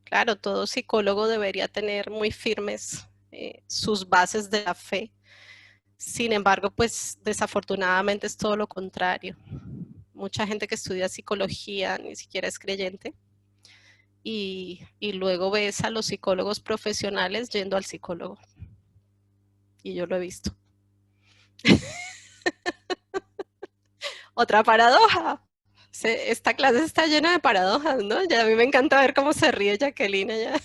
claro, todo psicólogo debería tener muy firmes sus bases de la fe. Sin embargo, pues desafortunadamente es todo lo contrario. Mucha gente que estudia psicología ni siquiera es creyente y luego ves a los psicólogos profesionales yendo al psicólogo. Y yo lo he visto. Otra paradoja. Esta clase está llena de paradojas, ¿no? Ya a mí me encanta ver cómo se ríe Jacqueline ya.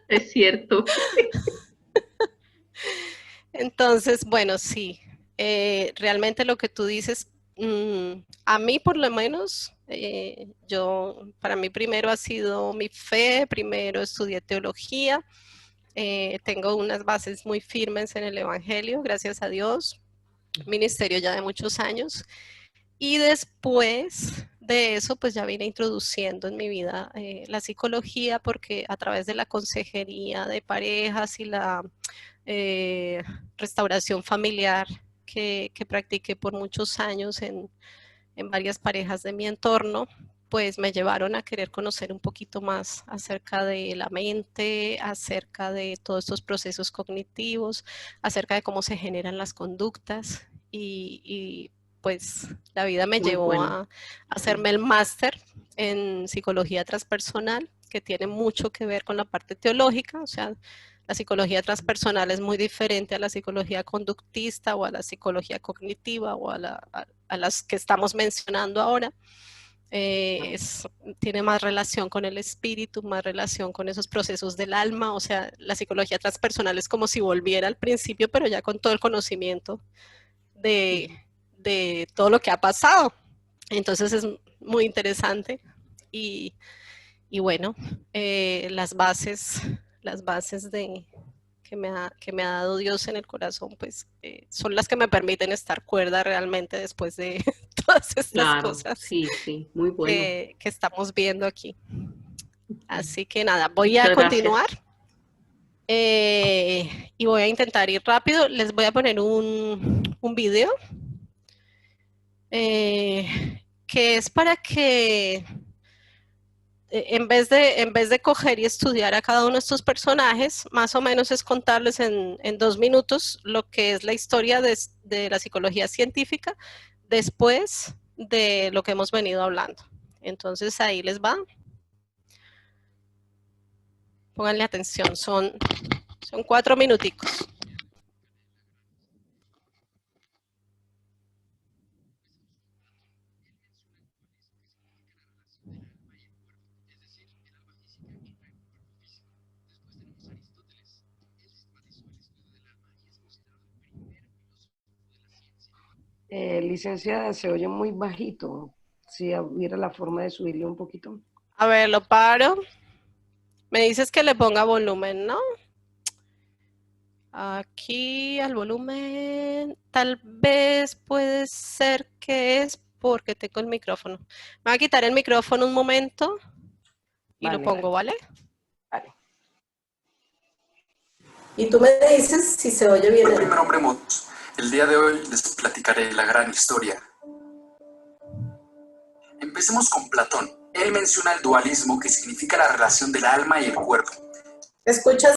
Es cierto. Entonces, bueno, sí, realmente lo que tú dices, a mí por lo menos, para mí primero ha sido mi fe, primero estudié teología, tengo unas bases muy firmes en el Evangelio, gracias a Dios, ministerio ya de muchos años, y después de eso, pues ya vine introduciendo en mi vida la psicología, porque a través de la consejería de parejas y la restauración familiar que practiqué por muchos años en varias parejas de mi entorno, pues me llevaron a querer conocer un poquito más acerca de la mente, acerca de todos estos procesos cognitivos, acerca de cómo se generan las conductas y pues la vida me Muy llevó bueno. a hacerme el máster en psicología transpersonal, que tiene mucho que ver con la parte teológica, o sea, la psicología transpersonal es muy diferente a la psicología conductista o a la psicología cognitiva o a las que estamos mencionando ahora. Tiene más relación con el espíritu, más relación con esos procesos del alma, o sea, la psicología transpersonal es como si volviera al principio, pero ya con todo el conocimiento de todo lo que ha pasado. Entonces es muy interesante y bueno, las bases que me ha dado Dios en el corazón, pues son las que me permiten estar cuerda realmente después de todas estas Claro, cosas sí, muy bueno. que estamos viendo aquí. Así que nada, voy a Muchas continuar gracias. y voy a intentar ir rápido. Les voy a poner un video que es para que en vez de coger y estudiar a cada uno de estos personajes, más o menos es contarles en 2 minutos lo que es la historia de la psicología científica después de lo que hemos venido hablando. Entonces ahí les va. Pónganle atención, son 4 minuticos. Licenciada, se oye muy bajito. Si hubiera la forma de subirle un poquito. A ver, lo paro. Me dices que le ponga volumen, ¿no? Aquí al volumen, tal vez puede ser que es porque tengo el micrófono. Me voy a quitar el micrófono un momento y Vale, lo pongo, ¿vale? Vale. Y tú me dices si se oye bien. Soy el primer hombre motos. El día de hoy les platicaré la gran historia. Empecemos con Platón. Él menciona el dualismo, que significa la relación del alma y el cuerpo. ¿Escuchas?